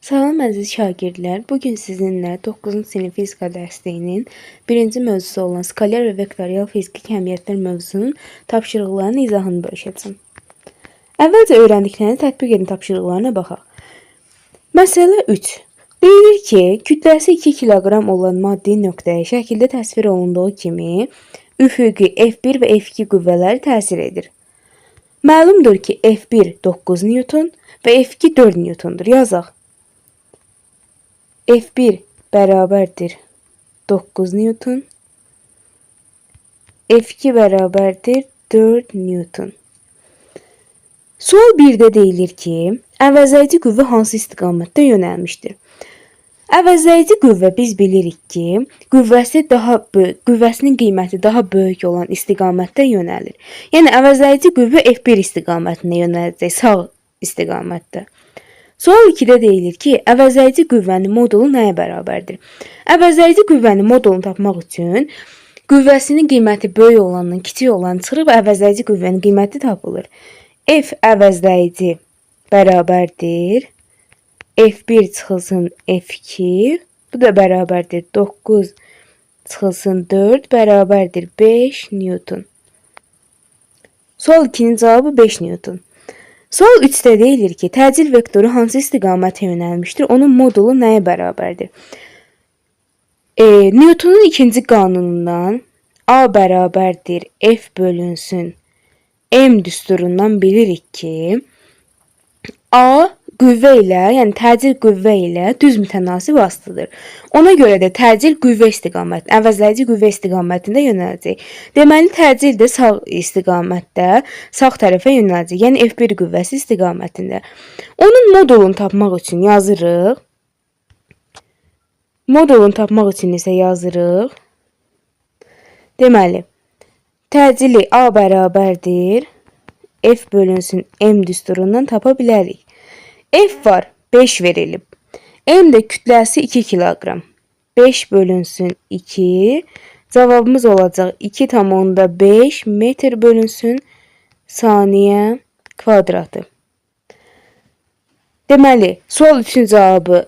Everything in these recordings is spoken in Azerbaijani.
Salam əziz şagirdlər, bugün sizinlə 9-cu sinif fizika dərsinin birinci mövzusu olan skalar və vektorial fiziki kəmiyyətlər mövzusunun tapşırıqlarının izahını bölüşəcəm. Əvvəlcə öyrəndiklərini tətbiq edin tapşırıqlarına baxaq. Məsələ 3. Deyilir ki, kütləsi 2 kiloqram olan maddi nöqtəyə şəkildə təsvir olunduğu kimi üfüqi F1 və F2 qüvvələri təsir edir. Məlumdur ki, F1 9 Newton və F2 4 Newtondur. Yazaq. F1 bərabərdir 9 Newton, F2 bərabərdir 4 Newton. Sual 1-də deyilir ki, əvəzləyici qüvvə hansı istiqamətdə yönəlmişdir? Əvəzləyici qüvvə biz bilirik ki, qüvvəsinin qiyməti daha böyük olan istiqamətdə yönəlir. Yəni əvəzləyici qüvvə F1 istiqamətində yönələcək, sağ istiqamətdə. Sual 2-də deyilir ki, əvəzləyici qüvvənin modulu nəyə bərabərdir? Əvəzləyici qüvvənin modulunu tapmaq üçün qüvvəsinin qiyməti böyük olandan kiçik olanı çıxırıb əvəzləyici qüvvənin qiyməti tapılır. F əvəzləyici bərabərdir F1 çıxılsın F2, bu da bərabərdir 9 çıxılsın 4 bərabərdir 5 Newton. Sual 2-nin cavabı 5 Newton. Sual 3-də deyilir ki, təcil vektoru hansı istiqamətə yönəlmişdir? Onun modulu nəyə bərabərdir? Newtonun ikinci qanunundan A bərabərdir F bölünsün M düsturundan bilirik ki, A qüvvə ilə, yəni təcil qüvvə ilə düz mütənasib asılıdır. Ona görə də təcil qüvvə istiqamətində, əvəzləyici qüvvə istiqamətində yönələcək. Deməli, təcil də sağ istiqamətdə, sağ tərəfə yönələcək. Yəni F1 qüvvəsi istiqamətində. Onun modulunu tapmaq üçün yazırıq. Modulunu tapmaq üçün isə yazırıq. Deməli, təcili A bərabərdir F bölünsün M düsturundan tapa bilərik. F var, 5 verilib. M də kütləsi 2 kiloqram. 5 bölünsün 2. Cavabımız olacaq 2,5 metr bölünsün saniyə kvadratı. Deməli, sual üçün cavabı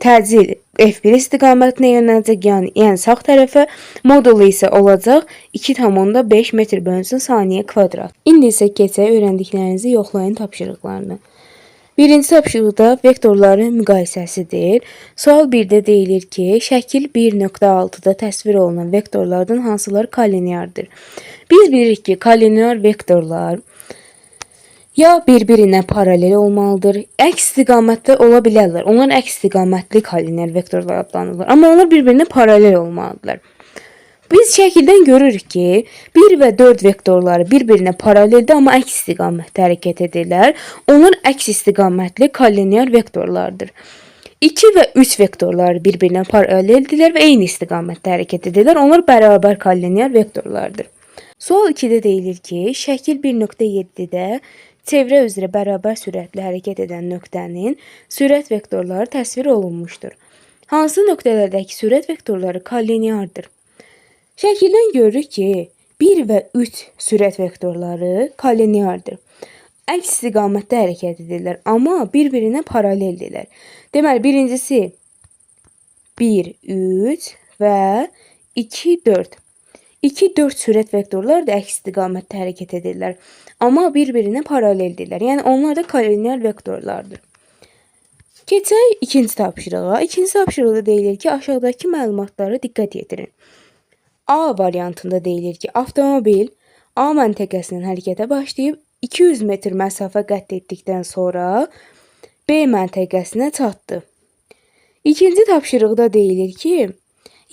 təcil F1 istiqamətinə yönələcək, yəni sağ tərəfə, modulu isə olacaq 2,5 metr bölünsün saniyə kvadrat. İndi isə keçək öyrəndiklərinizi yoxlayın tapşırıqlarını. Birinci tapşırıqda vektorların müqayisəsidir. Sual 1-də deyilir ki, şəkil 1.6-da təsvir olunan vektorlardan hansıları kollineardır? Biz bilirik ki, kollinear vektorlar ya bir-birinə paralel olmalıdır, əks istiqamətdə ola bilərlər. Onlar əks istiqamətli kollinear vektorlar adlanırlar. Amma onlar bir-birinə paralel olmalıdırlar. Biz şəkildən görürük ki, 1 və 4 vektorları bir-birinə paraleldir, amma əks istiqamətdə hərəkət edirlər. Onlar əks istiqamətli kollinear vektorlardır. 2 və 3 vektorları bir-birinə paraleldirlər və eyni istiqamətdə hərəkət edirlər. Onlar bərabər kollinear vektorlardır. Sual 2-də deyilir ki, şəkil 1.7-də çevrə üzrə bərabər sürətlə hərəkət edən nöqtənin sürət vektorları təsvir olunmuşdur. Hansı nöqtələrdəki sürət vektorları kollineardır? Şəkildən görürük ki, 1 və 3 sürət vektorları kollineardır. Əks istiqamətdə hərəkət edirlər, amma bir-birinə paraleldirlər. Deməli, birincisi 1, 3 və 2, 4. 2, 4 sürət vektorları da əks istiqamətdə hərəkət edirlər, amma bir-birinə paraleldirlər. Yəni, onlar da kollinear vektorlardır. Keçək ikinci tapşırığa. İkinci tapşırıqda deyilir ki, aşağıdakı məlumatlara diqqət yetirin. A variantında deyilir ki, avtomobil A məntəqəsindən hərəkətə başlayıb 200 metr məsafə qət etdikdən sonra B məntəqəsinə çatdı. İkinci tapşırıqda deyilir ki,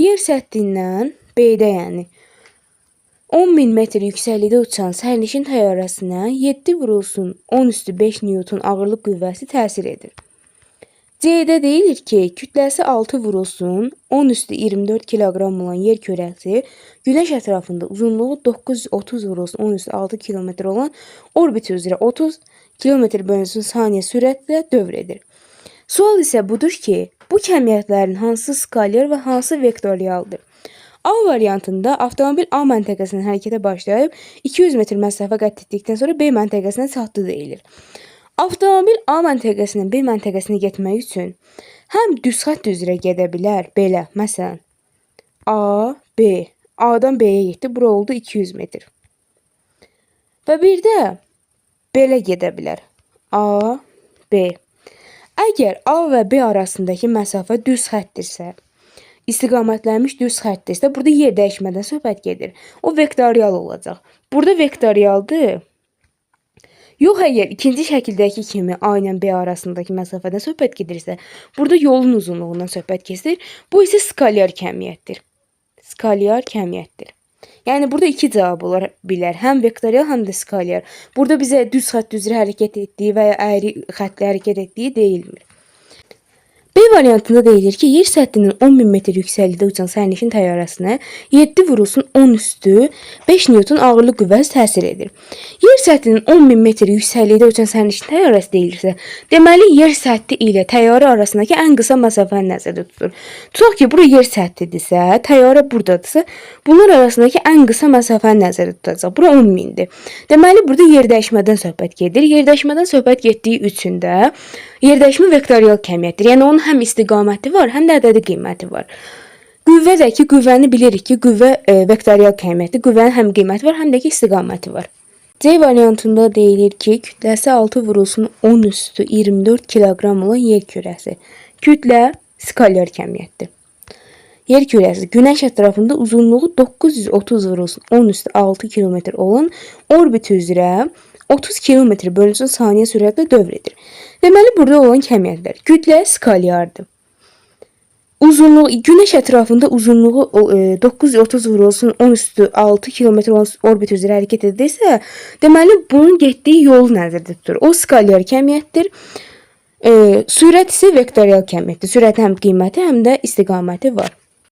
yer səthindən B-də, yəni 10.000 metr yüksəklikdə uçan sərnişin təyyarəsinə 7 vurulsun 10^5 Newton ağırlıq qüvvəsi təsir edir. C-də deyilir ki, kütləsi 6 vurulsun 10^24 kiloqram olan yer kürəsi Günəş ətrafında uzunluğu 930 vurulsun 10^6 kilometr olan orbit üzrə 30 kilometr bölünsün saniyə sürətlə dövr edir. Sual isə budur ki, bu kəmiyyətlərin hansı skalar və hansı vektorialdır? A variantında avtomobil A məntəqəsindən hərəkətə başlayıb 200 metr məsafə qət etdikdən sonra B məntəqəsinə çatdı deyilir. Avtomobil A məntəqəsindən B məntəqəsinə getmək üçün həm düz xətt üzrə gedə bilər, belə, məsələn, A, B, A-dan B-yə getdi, bura oldu 200 metr. Və bir də belə gedə bilər, A, B. Əgər A və B arasındakı məsafə düz xəttdirsə, istiqamətləmiş düz xəttdirsə, burada yer dəyişmədən söhbət gedir. O vektorial olacaq. Burada vektorialdır. Yox, əgər ikinci şəkildəki kimi A ilə B arasındakı məsafədən söhbət gedirsə, burada yolun uzunluğundan söhbət gedir. Bu isə skalyar kəmiyyətdir. Skalyar kəmiyyətdir. Yəni burada iki cavab ola bilər. Həm vektorial, həm də skalyar. Burada bizə düz xətt üzrə hərəkət etdiyi və ya əyri xəttlə hərəkət etdiyi deyilmir. B variantında deyilir ki, yer səthinin 10.000 metr yüksəklikdə uçan sərnişin təyyarəsinə 7 vurulsun 10 üstü 5 Newton ağırlıq qüvvəsi təsir edir. Yer səthinin 10.000 metr yüksəklikdə uçan sərnişin təyyarəsi deyilirsə, deməli yer səthi ilə təyyarə arasındakı ən qısa məsafəni nəzərdə tutulur. Tutaq ki, bura yer səthidirsə, təyyarə buradadırsa, bunlar arasındakı ən qısa məsafəni nəzərdə tutacaq. Bura 10.000-dir. Deməli burada yer dəyişmədən söhbət gedir. Yer dəyişmədən söhbət getdiyi üçün də yerdəyişmə vektorial kəmiyyətdir. Yəni onun həm istiqaməti var, həm də ədədi qiyməti var. Qüvvə də ki, qüvvəni bilirik ki, qüvvə vektorial kəmiyyətdir. Qüvvənin həm qiyməti var, həm də ki, istiqaməti var. C variantında deyilir ki, kütləsi 6 vurulsun 10 üstü 24 kiloqram olan yer kürəsi. Kütlə skalyar kəmiyyətdir. Yer kürəsi Günəş ətrafında uzunluğu 930 vurulsun 10 üstü 6 kilometr olan orbit üzrə 30 km bölünsün saniyə sürətlə dövr edir. Deməli, burada olan kəmiyyətlər. Kütlə skalyardır. Uzunluğu, Günəş ətrafında uzunluğu 930 vurulsun 10 üstü 6 km olan orbit üzrə hərəkət edirsə, deməli, bunun getdiyi yolu nəzərdə tutur. O skalyar kəmiyyətdir. Sürət isə vektorial kəmiyyətdir. Sürətin həm qiyməti, həm də istiqaməti var.